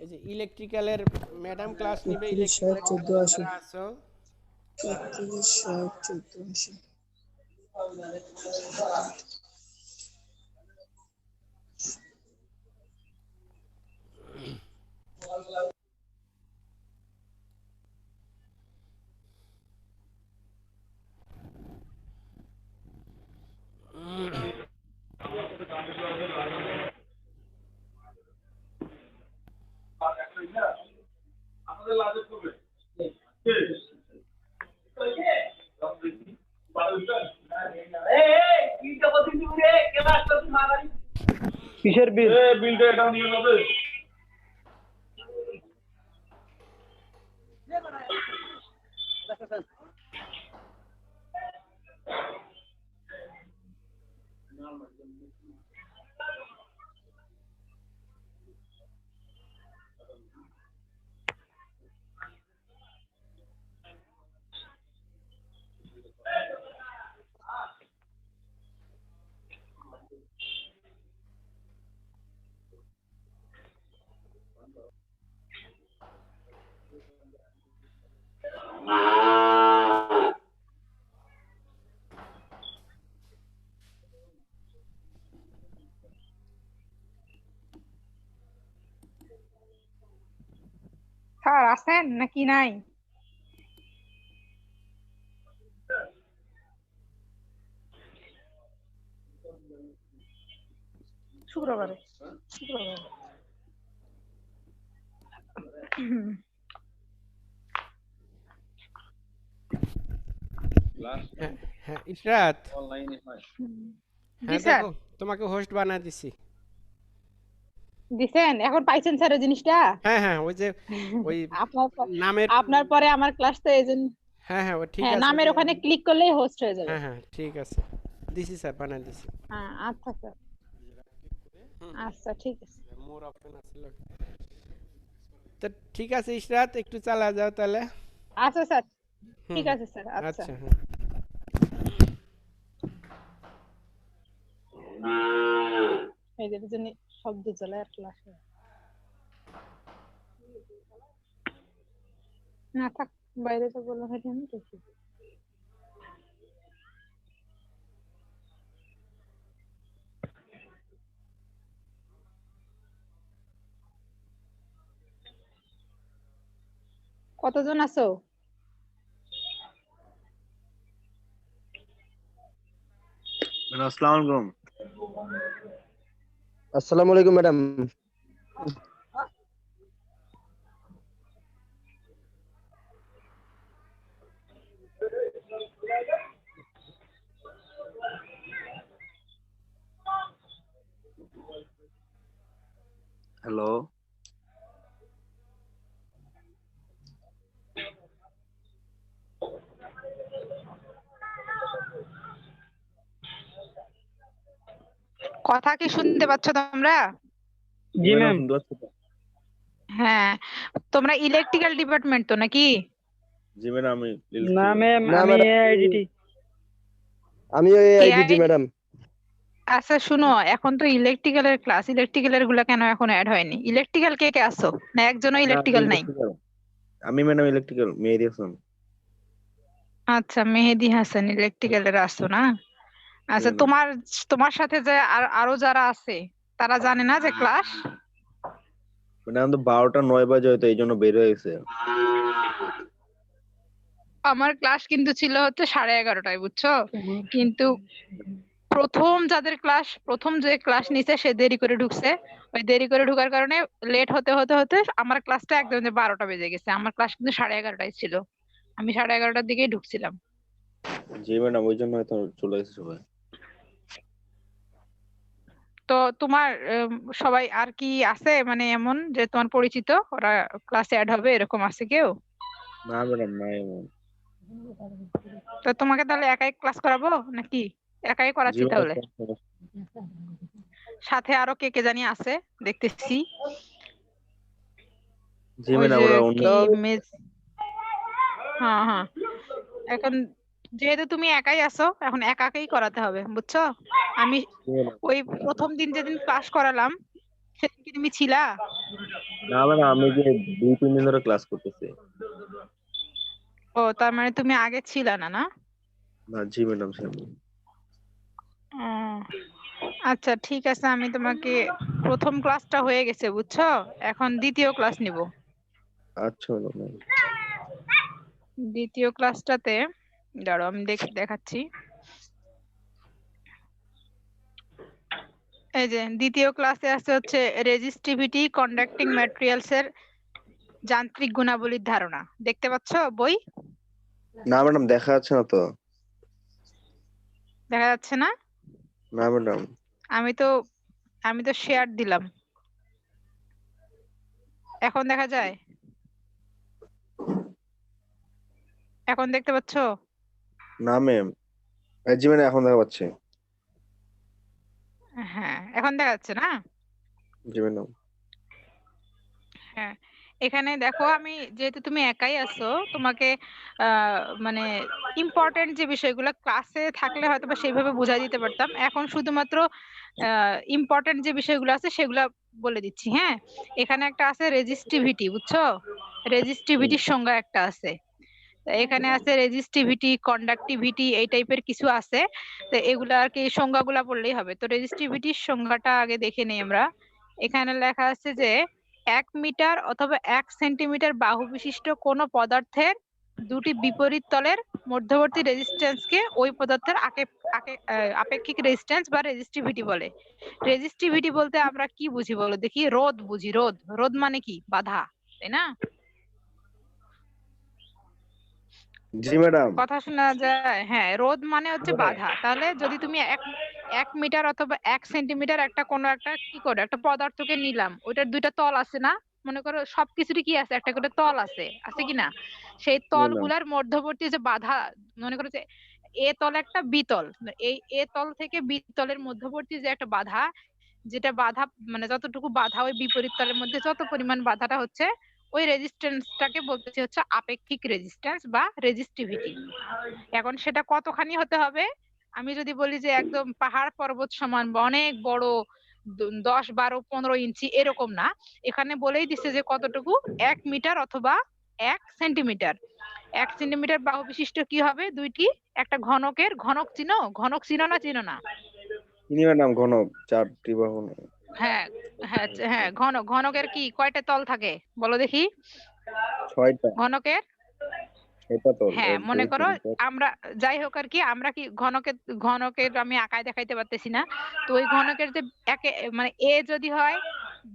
এই যে ইলেকট্রিক্যালের ম্যাডাম ক্লাস নিবে, 33 60 ইলেকট্রিক্যালের ম্যাডাম 14 80। যারা আছো, 33 60 14 80। কিসের বিল? স্যার আছেন নাকি নাই? শুক্রবারে, শুক্রবারে। হ্যাঁ হ্যাঁ ইশরাত, জি হ্যাঁ স্যার। দেখো, তোমাকে হোস্ট বানায় দিছি। দিছেন? এখন পাইছেন স্যার ওই জিনিসটা? হ্যাঁ হ্যাঁ, ওই যে ওই আপনার নামের, আপনার পরে আমার ক্লাস তো এই জন্য। হ্যাঁ হ্যাঁ, ও ঠিক হ্যাঁ, আছে, ওই নামের যে, ওখানে ক্লিক করলেই হোস্ট হয়ে যাবে। হ্যাঁ হ্যাঁ ঠিক আছে, দিছি স্যার, বানায় দিছি। হ্যাঁ আচ্ছা স্যার, আচ্ছা ঠিক আছে। মোর অপশন আছে। তো ঠিক আছে ইশরাত, একটু চালা যাও তাহলে। আচ্ছা স্যার, হুম ঠিক হুম, আছে স্যার, আচ্ছা। আচ্ছা হ্যাঁ। এই যে জন্য শব্দ চলে আর ক্লাস না থাক, বাইরে তো বললাম এটা আমি দেখি। কতজন আছো? আসসালামু আলাইকুম। আসসালামু আলাইকুম ম্যাডাম। হ্যালো, কথা কি শুনতে পাচ্ছ তোমরা? জি ম্যাডাম ম্যাম। শুনতে পাচ্ছি তো? হ্যাঁ, তোমরা ইলেকট্রিক্যাল ডিপার্টমেন্ট তো নাকি? জি ম্যাডাম, আমি না ম্যাম, না আমি ম্যাডাম, এআইডিটি। আমিও এই আইডিটি এআই ম্যাডাম। আচ্ছা শুনো, এখন তো ইলেকট্রিক্যালের ক্লাস, ইলেকট্রিক্যালের গুলা কেন এখন অ্যাড হয়নি? ইলেকট্রিক্যাল কে কে আসো, না একজনও না আমি ইলেকট্রিক্যাল নাই? ইলেকট্রিক্যাল, আমি ম্যাডাম ইলেকট্রিক্যাল মেহেদি হাসান। আচ্ছা, মেহেদি হাসান ইলেকট্রিক্যালের আসো না? জি আচ্ছা, ম্যাডাম। তোমার তোমার সাথে যে আরো যারা আছে তারা জানে না যে ক্লাস? ম্যাডাম তো 12টা 9 বাজে হয়তো এই জন্য বের হয়ে গেছে। আমার ক্লাস কিন্তু ছিল হচ্ছে 11:30টায়, বুঝছো? কিন্তু প্রথম যে ক্লাস নিছে সে দেরি করে ঢুকছে। ওই দেরি করে ঢোকার কারণে লেট হতে হতে হতে আমার ক্লাসটা একদম যে 12টা বেজে গেছে। আমার ক্লাস কিন্তু 11:30টায় ছিল, আমি 11:30টার দিকেই ঢুকছিলাম। জি ম্যাডাম, ওই জন্য হয়তো চলে গেছে সবাই। তো তোমার সবাই আর কি আছে, মানে এমন যে তোমার পরিচিত ওরা ক্লাসে অ্যাড হবে, এরকম আছে কেউ? না ম্যাডাম, নাই এমন। তো তোমাকে তাহলে একাই ক্লাস করাবো নাকি? একাই জি করাচ্ছি ম্যাডাম, তাহলে? সাথে আরো কে কে জানি আছে দেখতেছি। জি ওই ম্যাডাম, যে ওরা অন্য। কি মেজ, হ্যাঁ হ্যাঁ, এখন যেহেতু তুমি একাই আছো, এখন একাকেই করাতে হবে, বুঝছো? আমি জি ম্যাডাম। ওই প্রথম দিন যেদিন ক্লাস করালাম সেদিন কি তুমি ছিলা? না ম্যাডাম, আমি যে 2-3 দিন ধরে ক্লাস করতেছি। ও, তার মানে তুমি আগে ছিলা না, না? না জি ম্যাডাম, স্যার। ও, আচ্ছা ঠিক আছে, আমি তোমাকে প্রথম ক্লাসটা হয়ে গেছে, বুঝছো? এখন দ্বিতীয় ক্লাস নিব। আচ্ছা ম্যাডাম। দ্বিতীয় ক্লাসটাতে দাঁড়াও, আমি দেখাচ্ছি। এই যে দ্বিতীয় ক্লাসে আছে হচ্ছে রেজিস্টিভিটি কন্ডাক্টিং ম্যাটেরিয়ালস এর যান্ত্রিক গুণাবলীর ধারণা। দেখতে পাচ্ছো বই? না ম্যাডাম, দেখা যাচ্ছে না তো। দেখা যাচ্ছে না? না ম্যাডাম। আমি তো আমি তো শেয়ার দিলাম। এখন দেখা যায়? এখন দেখতে পাচ্ছো? না ম্যাম। জি ম্যাডাম, এখন দেখা পাচ্ছি। হ্যাঁ, এখন দেখা যাচ্ছে না? জি ম্যাডাম। হ্যাঁ, এখানে দেখো, আমি যেহেতু তুমি একাই আছো, তোমাকে মানে ইম্পর্টেন্ট যে বিষয়গুলো ক্লাসে থাকলে হয়তো বা সেইভাবে বুঝাই দিতে পারতাম, এখন শুধুমাত্র ইম্পর্টেন্ট যে বিষয়গুলো আছে সেগুলা বলে দিচ্ছি। হ্যাঁ, এখানে একটা আছে রেজিস্টিভিটি, বুঝছো? রেজিস্টিভিটির সংজ্ঞা একটা আছে। তো এখানে আছে রেজিস্টিভিটি, কন্ডাক্টিভিটি, এই টাইপের কিছু আছে। তো এগুলা আর কি সংজ্ঞাগুলা পড়লেই হবে। তো রেজিস্টিভিটির সংজ্ঞাটা আগে দেখে নিই আমরা। এখানে লেখা আছে যে 1 মিটার অথবা 1 সেন্টিমিটার বাহু বিশিষ্ট কোনো পদার্থের দুটি বিপরীত তলের মধ্যবর্তী রেজিস্ট্যান্সকে ওই পদার্থের আপেক্ষিক রেজিস্ট্যান্স বা রেজিস্টিভিটি বলে। রেজিস্টিভিটি বলতে আমরা কি বুঝি বলো দেখি? রোধ বুঝি। রোধ, রোধ মানে কি? বাধা, তাই না? জি ম্যাডাম। কথা শোনা যায়? হ্যাঁ, রোধ মানে হচ্ছে বাধা। তাহলে যদি তুমি এক এক মিটার অথবা 1 সেন্টিমিটার একটা কোনো একটা কি করে একটা পদার্থকে নিলাম, ওইটার দুইটা তল আছে না? মনে করো সবকিছুরই কি আছে, একটা করে তল আছে, আছে কি না? সেই ম্যাডাম। তলগুলার মধ্যবর্তী যে বাধা, মনে করো যে এ তল একটা বি তল, এই এ তল থেকে বি তলের মধ্যবর্তী যে একটা বাধা, যেটা বাধা মানে যতটুকু বাধা ওই বিপরীত তলের মধ্যে যত পরিমাণ বাধাটা হচ্ছে, ওই রেজিস্ট্যান্সটাকে বলতেছি হচ্ছে আপেক্ষিক রেজিস্ট্যান্স বা রেজিস্টিভিটি। এখন সেটা কতখানি হতে হবে? আমি যদি বলি যে একদম পাহাড় পর্বত সমান বা অনেক বড়, 10, 12, 15 ইঞ্চি এরকম না, এখানে বলেই দিছে যে কতটুকু, 1 মিটার অথবা 1 সেন্টিমিটার। 1 সেন্টিমিটার বাহু বিশিষ্ট কি হবে? দুইটি, একটা ঘনকের ঘনক চিনো? ঘনক চিনো না, চিনো না? চিনি ম্যাডাম, ঘনক 4টি বাহু। হ্যাঁ হ্যাঁ হ্যাঁ, ঘনকের কি কয়টা তল থাকে বলো দেখি? 6টা। ঘনকের, 6টা তল, হ্যাঁ 1 2 মনে করো 3 4। আমরা, যাই হোক আর কি, আমরা কি ঘনকের আমি আঁকায় দেখাইতে পারতেছি না। তো ওই ঘনকের যে একে মানে এ যদি হয়,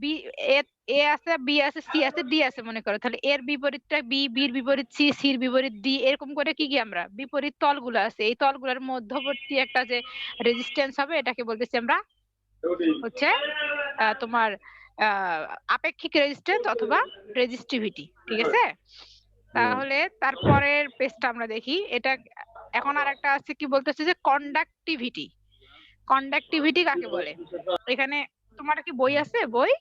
বি, এ, এ আছে, বি আছে, সি আছে, ডি আছে মনে করো, তাহলে এর বিপরীতটা বি, বির বিপরীত সি, সির বিপরীত ডি, এরকম করে কি কি আমরা বিপরীত তলগুলো আছে, এই তলগুলোর মধ্যবর্তী একটা যে রেজিস্ট্যান্স হবে, এটাকে বলতেছি আমরা হচ্ছে তোমার আহ আপেক্ষিক রেজিস্ট্যান্স অথবা রেজিস্টিভিটি। ঠিক আছে? তাহলে তারপরের পেজটা আমরা দেখি। এটা এখন আর একটা আছে, কি বলতেছে যে কন্ডাক্টিভিটি। কন্ডাক্টিভিটি কাকে বলে? এখানে তোমার কি বই আছে? বই?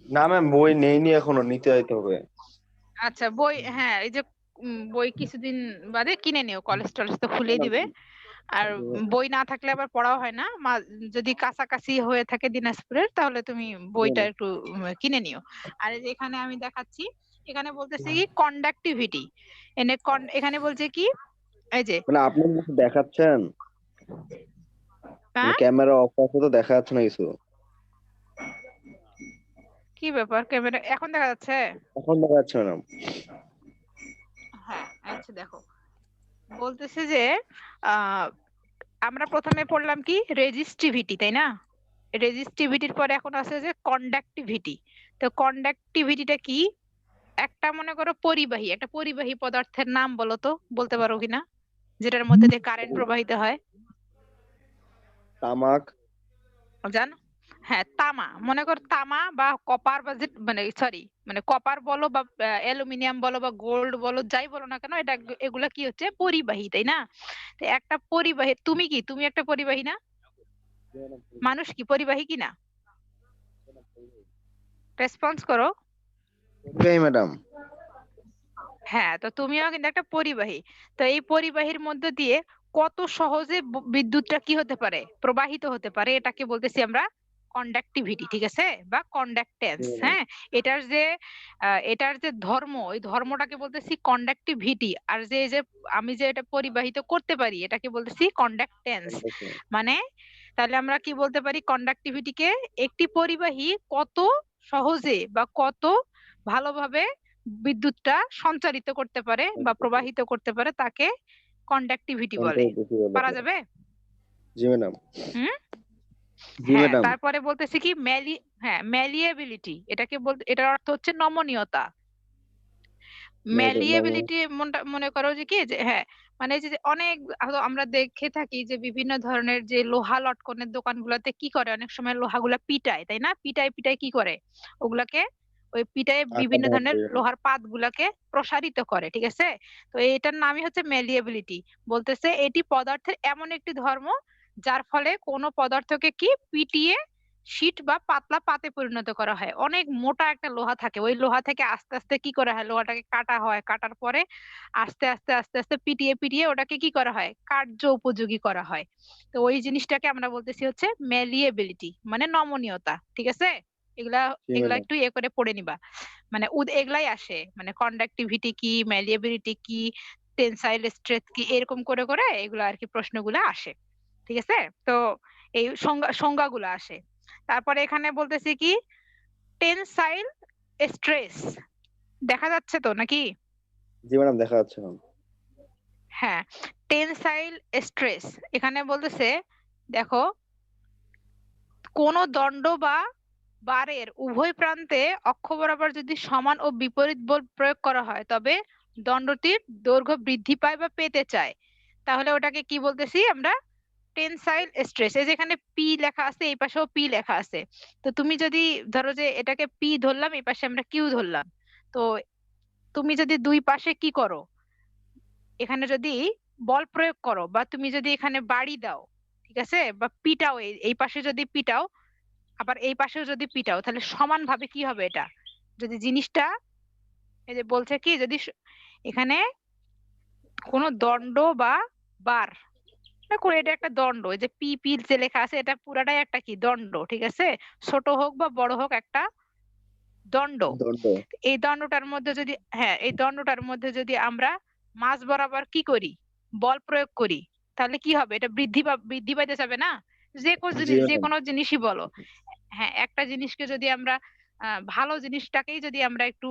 না ম্যাম, বই নেইনি, এখনো নিতে যাইতে হবে। আচ্ছা, বই, হ্যাঁ, এই যে বই কিছুদিন বাদে কিনে নিও, কলেজ টলেজ তো খুলেই দিবে। আর বই না থাকলে আবার পড়াও হয় না। যদি কাছাকাছি হয়ে থাকে দিনাজপুরের তাহলে তুমি বইটা একটু কিনে নিও। আর এই যে এখানে আমি দেখাচ্ছি, এখানে বলতেছে কি কন্ডাক্টিভিটি, এখানে বলছে কি এই যে মানে আপনি কিছু দেখাচ্ছেন, হ্যাঁ ক্যামেরা অফ আছে তো দেখা যাচ্ছে না কিছু। কি ব্যাপার, ক্যামেরা এখন দেখা যাচ্ছে? এখন দেখা যাচ্ছে ম্যাডাম। হ্যাঁ আচ্ছা দেখো, বলতেছে যে আহ আমরা প্রথমে পড়লাম কি রেজিস্টিভিটি, তাই না? রেজিস্টিভিটির পরে এখন আছে যে কন্ডাক্টিভিটি। তো কন্ডাক্টিভিটিটা কি? একটা মনে করো পরিবাহী, একটা পরিবাহী পদার্থের নাম বলো তো, বলতে পারো কিনা, যেটার মধ্যে দিয়ে কারেন্ট প্রবাহিত হয়? তামাক। জানো? হ্যাঁ তামা, মনে করো তামা বা কপার বা মানে সরি মানে কপার বলো বা অ্যালুমিনিয়াম বলো বা গোল্ড বলো, যাই বলো না কেন, এটা এগুলা কি হচ্ছে পরিবাহী, তাই না? তো একটা পরিবাহী, তুমি কি, তুমি একটা পরিবাহী না? মানুষ কি পরিবাহী কি না? রেসপন্স করো। ম্যাডাম। হ্যাঁ, তো তুমিও কিন্তু একটা পরিবাহী। তো এই পরিবাহীর মধ্য দিয়ে কত সহজে বিদ্যুৎটা কি হতে পারে, প্রবাহিত হতে পারে, এটাকে বলতেছি আমরা কন্ডাক্টিভিটি, ঠিক আছে, বা কন্ডাক্টেন্স। হ্যাঁ, এটার যে এটার যে ধর্ম, ওই ধর্মটাকে বলতেছি কন্ডাক্টিভিটি। আর যে এই যে আমি যে এটা পরিবাহিত করতে পারি এটাকে বলতেছি কন্ডাক্টেন্স। মানে তাহলে আমরা কি বলতে পারি কন্ডাক্টিভিটিকে, একটি পরিবাহী কত সহজে বা কত ভালোভাবে বিদ্যুৎটা সঞ্চারিত করতে পারে বা প্রবাহিত করতে পারে তাকে কন্ডাক্টিভিটি বলে। পারা যাবে? জি ম্যাডাম। হুম। জি হ্যাঁ, ম্যাডাম। তারপরে বলতেছি কি ম্যালিয়েবিলিটি, এটাকে বলতে, এটার অর্থ হচ্ছে নমনীয়তা। ম্যালিয়েবিলিটি মনে করো যে কি, যে হ্যাঁ মানে এই যে অনেক আমরা দেখে থাকি যে বিভিন্ন ধরনের যে লোহা লটকনের দোকানগুলোতে কি করে, অনেক সময় লোহাগুলা পিটায়, তাই না? পিটায় পিটায় কি করে ওগুলাকে, ওই পিটায় বিভিন্ন ধরনের লোহার পাত গুলাকে প্রসারিত করে, ঠিক আছে? তো এটার নামই হচ্ছে ম্যালিয়েবিলিটি। বলতেছে এটি পদার্থের এমন একটি ধর্ম যার ফলে কোনো পদার্থকে কি পিটিয়ে শীট বা পাতলা পাতে পরিণত করা হয়। অনেক মোটা একটা লোহা থাকে, ওই লোহা থেকে আস্তে আস্তে কি করা হয়, লোহাটাকে কাটা হয়, কাটার পরে আস্তে আস্তে আস্তে আস্তে পিটিয়ে পিটিয়ে ওটাকে কি করা হয়, কার্য উপযোগী করা হয়। তো ওই জিনিসটাকে আমরা বলতেছি হচ্ছে ম্যালিয়েবিলিটি, মানে নমনীয়তা, ঠিক আছে? এগুলা এগুলা একটু ইয়ে করে পড়ে নিবা, মানে এগুলাই আসে, মানে কন্ডাক্টিভিটি কি, ম্যালিয়েবিলিটি কি, টেনসাইল স্ট্রেংথ কি, এরকম করে করে এগুলা আর কি প্রশ্নগুলো আসে, ঠিক আছে? তো এই সংজ্ঞাগুলো আসে। তারপরে এখানে বলতেছি কি টেনসাইল স্ট্রেস, দেখা যাচ্ছে তো নাকি? জি ম্যাডাম দেখা যাচ্ছে ম্যাম। হ্যাঁ, টেনসাইল স্ট্রেস এখানে বলতেছে দেখো, কোন দণ্ড বা বারের উভয় প্রান্তে অক্ষ বরাবর যদি সমান ও বিপরীত বল প্রয়োগ করা হয় তবে দণ্ডটির দৈর্ঘ্য বৃদ্ধি পায় বা পেতে চায়। তাহলে ওটাকে কি বলতেছি আমরা, টেনসাইল স্ট্রেস। এই যেখানে পি লেখা আছে, এই পাশেও পি লেখা আছে। তো তুমি যদি ধরো যে এটাকে পি ধরলাম, এই পাশে আমরা কিউ ধরলাম, তো তুমি যদি দুই পাশে কি করো, এখানে যদি বল প্রয়োগ করো বা তুমি যদি এখানে বাড়ি দাও, ঠিক আছে, বা পিটাও, এই পাশে যদি পিটাও আবার এই পাশেও যদি পিটাও, তাহলে সমানভাবে কি হবে এটা, যদি জিনিসটা এই যে বলছে কি যদি এখানে কোনো দণ্ড বা বার, মনে করো এটা একটা দণ্ড, এই যে পি পি যে লেখা আছে এটা পুরাটাই একটা কি দণ্ড, ঠিক আছে? ছোট হোক বা বড় হোক একটা দণ্ড। এই দণ্ডটার মধ্যে যদি, হ্যাঁ এই দণ্ডটার মধ্যে যদি আমরা মাঝ বরাবর কি করি, বল প্রয়োগ করি, তাহলে কি হবে, এটা বৃদ্ধি পাইতে যাবে না? যে কোনো জিনিসই বলো, হ্যাঁ একটা জিনিসকে যদি আমরা ভালো জিনিসটাকেই যদি আমরা একটু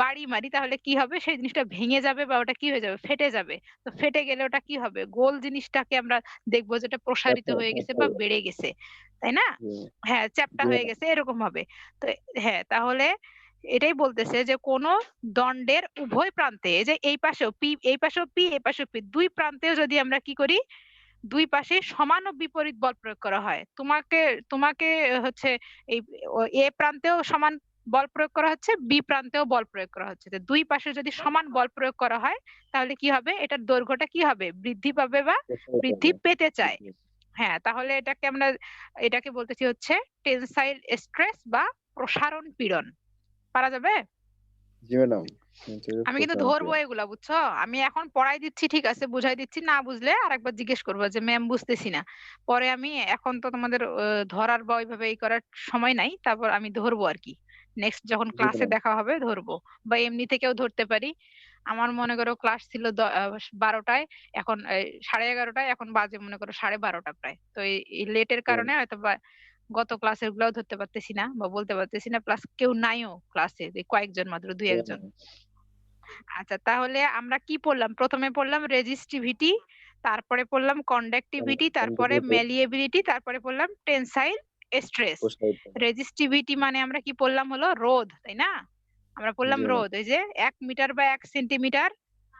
বাড়ি মারি তাহলে কি হবে, সেই জিনিসটা ভেঙে যাবে বা ওটা কি হয়ে যাবে, ফেটে যাবে। তো ফেটে গেলে ওটা কি হবে, গোল জিনিসটাকে আমরা দেখবো যেটা প্রসারিত হয়ে গেছে বা বেড়ে গেছে, তাই না? হ্যাঁ চ্যাপ্টা হয়ে গেছে, এরকম হবে। তো হ্যাঁ তাহলে এটাই বলতেছে যে কোন দণ্ডের উভয় প্রান্তে, এই যে এই পাশেও পি, এই পাশেও পি, এই পাশেও পি, দুই প্রান্তেও যদি আমরা কি করি, দুই পাশে সমান ও বিপরীত বল প্রয়োগ করা হয়, তোমাকে তোমাকে হচ্ছে এই এ প্রান্তেও সমান বল প্রয়োগ করা হচ্ছে, বি প্রান্তেও বল প্রয়োগ করা হচ্ছে, তো দুই পাশে যদি সমান বল প্রয়োগ করা হয় তাহলে কি হবে, এটার দৈর্ঘ্যটা কি হবে, বৃদ্ধি পাবে বা বৃদ্ধি পেতে চায়। হ্যাঁ তাহলে এটাকে বলতেছি হচ্ছে টেনসাইল স্ট্রেস বা প্রসারণ পীড়ন। পারা যাবে? জি ম্যাডাম। আমি কিন্তু ধরবো এগুলা, বুঝছো? আমি এখন পড়াই দিচ্ছি, ঠিক আছে, বুঝাই দিচ্ছি, না বুঝলে আরেকবার জিজ্ঞেস করবো যে ম্যাম বুঝতেছি না। পরে আমি এখন তো তোমাদের ধরার বা ওইভাবে এই করার সময় নাই, তারপর আমি ধরবো আর কি। নেক্সট যখন ক্লাসে দেখা হবে ধরবো, বা এমনি থেকেও ধরতে পারি। আমার মনে করো ক্লাস ছিল 12টায়, এখন 11:30টায়, এখন বাজে মনে করো 12:30 প্রায়। তো এই লেটের কারণে হয়তো বা গত ক্লাসের গুলাও ধরতে পারতেছি না বা বলতে পারতেছি না, প্লাস কেউ নাইও ক্লাসে, কয়েকজন মাত্র, 2-1 জন। আচ্ছা, তাহলে আমরা কি পড়লাম? প্রথমে পড়লাম রেজিস্টিভিটি, তারপরে পড়লাম কন্ডাক্টিভিটি, তারপরে ম্যালিয়েবিলিটি, তারপরে পড়লাম টেনসাইল স্ট্রেস। রেজিস্টিভিটি মানে আমরা কি পড়লাম হলো রোধ, তাই না? আমরা পড়লাম রোধ, এই যে 1 মিটার বা 1 সেন্টিমিটার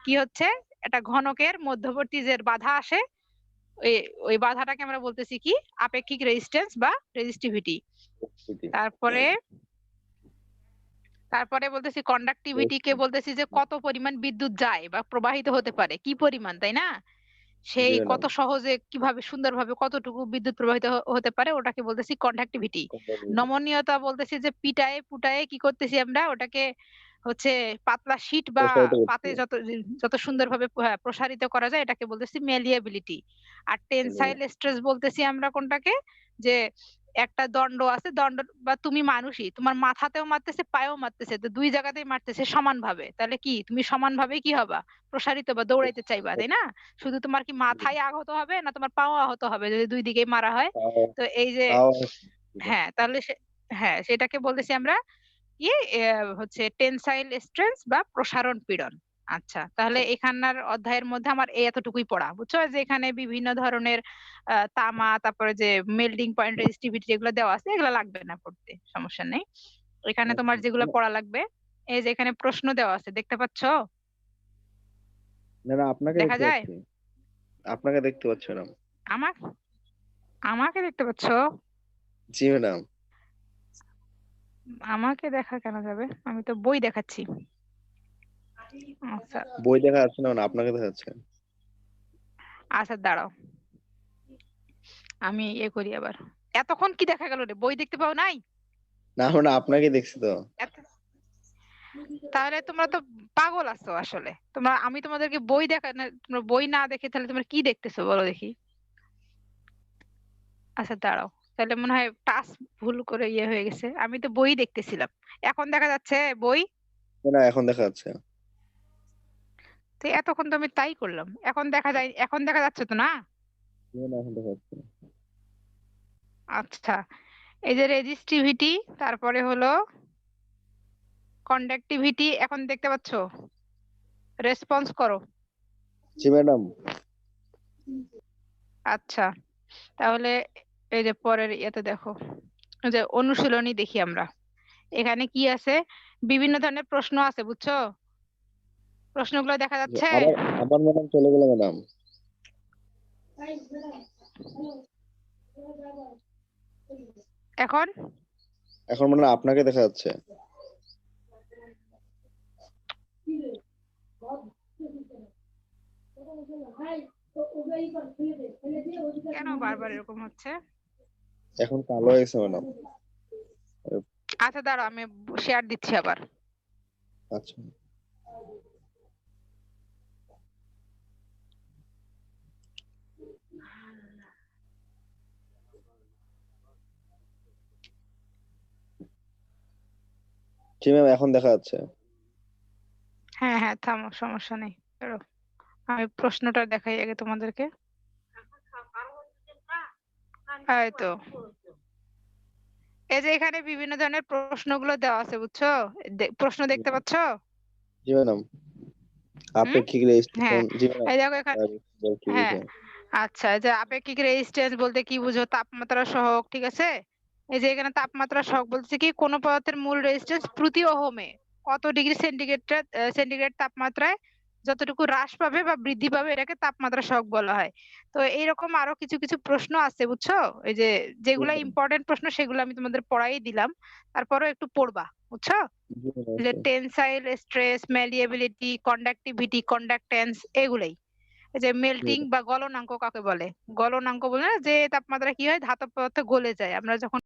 কি হচ্ছে, একটা ঘনকের মধ্যবর্তী যে বাধা আসে, ওই বাধাটাকে আমরা বলতেছি কি আপেক্ষিক রেজিস্ট্যান্স বা রেজিস্টিভিটি। তারপরে বলতেছি কন্ডাক্টিভিটি কে বলতেছি যে কত পরিমাণ বিদ্যুৎ যায় বা প্রবাহিত হতে পারে, কি পরিমাণ, তাই না? সেই কত সহজে কিভাবে সুন্দরভাবে কতটুকু বিদ্যুৎ প্রবাহিত হতে পারে, ওটাকে বলতেছি কন্ডাক্টিভিটি। নমনীয়তা বলতেছি যে পিটায়ে পুটায়ে কি করতেছি আমরা, ওটাকে হচ্ছে পাতলা শীট বা পাতে যত যত সুন্দরভাবে প্রসারিত করা যায়, এটাকে বলতেছি ম্যালিয়েবিলিটি। আর টেনসাইল স্ট্রেস বলতেছি আমরা কোনটাকে, যে একটা দণ্ড আছে, দণ্ড বা তুমি মানুষই, তোমার মাথাতেও মারতেছে, পায়েও মারতেছে, তো দুই জায়গাতেই মারতেছে সমানভাবে, তাহলে কি তুমি সমানভাবে কি হবা, প্রসারিত বা দৌড়াইতে চাইবা, তাই না? শুধু তোমার কি মাথায় আহত হবে না তোমার পাও আহত হবে যদি দুই দিকেই মারা হয়? তো এই যে হ্যাঁ, তাহলে হ্যাঁ, সেটাকে বলতেছি আমরা কি হচ্ছে টেনসাইল স্ট্রেস বা প্রসারণ পীড়ন। আচ্ছা, তাহলে এখানকার অধ্যায়ের মধ্যে আমার এতটুকুই পড়া, বুঝছো? যে এখানে বিভিন্ন ধরনের তামা, তারপরে যে মেল্টিং পয়েন্ট, রেজিস্টিভিটি এগুলো দেওয়া আছে, এগুলো লাগবে না পড়তে, সমস্যা নেই। এখানে তোমার যেগুলো পড়া লাগবে, এই যে এখানে প্রশ্ন দেওয়া আছে, দেখতে পাচ্ছো? না, আপনাকে দেখা যায়? আপনাকে দেখতে পাচ্ছি না। আমাকে দেখতে পাচ্ছো? জি ম্যাডাম। আমাকে দেখা কেন যাবে? আমি তো বই দেখাচ্ছি। আচ্ছা বই দেখা যাচ্ছে না, আপনাকে দেখা যাচ্ছে। আচ্ছা, দাঁড়াও, আমি করি আবার। এতক্ষণ কি দেখা গেল রে? বই দেখতে পাও নাই? না মানে আপনাকে দেখছি তো। তাহলে তোমরা তো পাগল আছো আসলে। আমি তোমাদেরকে বই দেখা না, তোমরা বই না দেখে তাহলে তোমরা কি দেখতেছো বলো দেখি? আচ্ছা দাঁড়াও, তাহলে মনে হয় টাচ ভুল করে হয়ে গেছে। আমি তো বই দেখতেছিলাম। এখন দেখা যাচ্ছে বই? না, এখন দেখা যাচ্ছে। তো এতক্ষণ তো আমি তাই করলাম, এখন দেখা যায়, এখন দেখা যাচ্ছে তো না? এখন দেখা যাচ্ছে। আচ্ছা, এই যে রেজিস্টিভিটি, তারপরে হলো কন্ডাক্টিভিটি, এখন দেখতে পাচ্ছো? রেসপন্স করো। জি ম্যাডাম। আচ্ছা, তাহলে এই যে পরের ইয়েতে দেখো, এই যে অনুশীলনী দেখি আমরা। এখানে কি আছে? বিভিন্ন ধরনের প্রশ্ন আছে, বুঝছো? প্রশ্নগুলো দেখা যাচ্ছে? আবার আবার ম্যাডাম চলে গেল ম্যাডাম। এখন এখন মানে আপনাকে দেখা যাচ্ছে। কেন বারবার এরকম হচ্ছে? এখন কালো হয়ে গেছে ম্যাডাম। আচ্ছা দাঁড়াও, আমি শেয়ার দিচ্ছি আবার। আচ্ছা। জি ম্যাম, এখন দেখা যাচ্ছে। হ্যাঁ হ্যাঁ, থামো, সমস্যা নেই। দাঁড়াও, আমি প্রশ্নটা দেখাই আগে তোমাদেরকে। এই তো, এই যে এখানে বিভিন্ন ধরনের প্রশ্নগুলো দেওয়া আছে, বুঝছো? প্রশ্ন দেখতে পাচ্ছো? জি ম্যাডাম। আপেক্ষিক হ্যাঁ, রেজিস্ট্যান্স। জি ম্যাডাম। এই দেখো এখানে। হ্যাঁ, আচ্ছা, এই যে আপেক্ষিক রেজিস্ট্যান্স বলতে কি বুঝো? তাপমাত্রা সহগ, ঠিক আছে? এই যে এখানে তাপমাত্রা সহগ বলছে কি কোন পদার্থের মূল রেজিস্ট্যান্স প্রতি ওহমে কত ডিগ্রি সেন্টিগ্রেড তাপমাত্রায় যতটুকু হ্রাস পাবে বা বৃদ্ধি পাবে, এটাকে তাপমাত্রা সহগ বলা হয়। তো এইরকম আরো কিছু কিছু প্রশ্ন আছে, বুঝছো? এই যে যেগুলা ইম্পর্টেন্ট প্রশ্ন সেগুলো আমি তোমাদের পড়াই দিলাম, তারপরেও একটু পড়বা, বুঝছো? যে tensile stress, malleability, conductivity, conductance, এগুলাই। এই যে মেল্টিং বা গলনাঙ্ক কাকে বলে? গলনাঙ্ক বলে না, যে তাপমাত্রা কি হয়, ধাতব পদার্থ গলে যায় আমরা যখন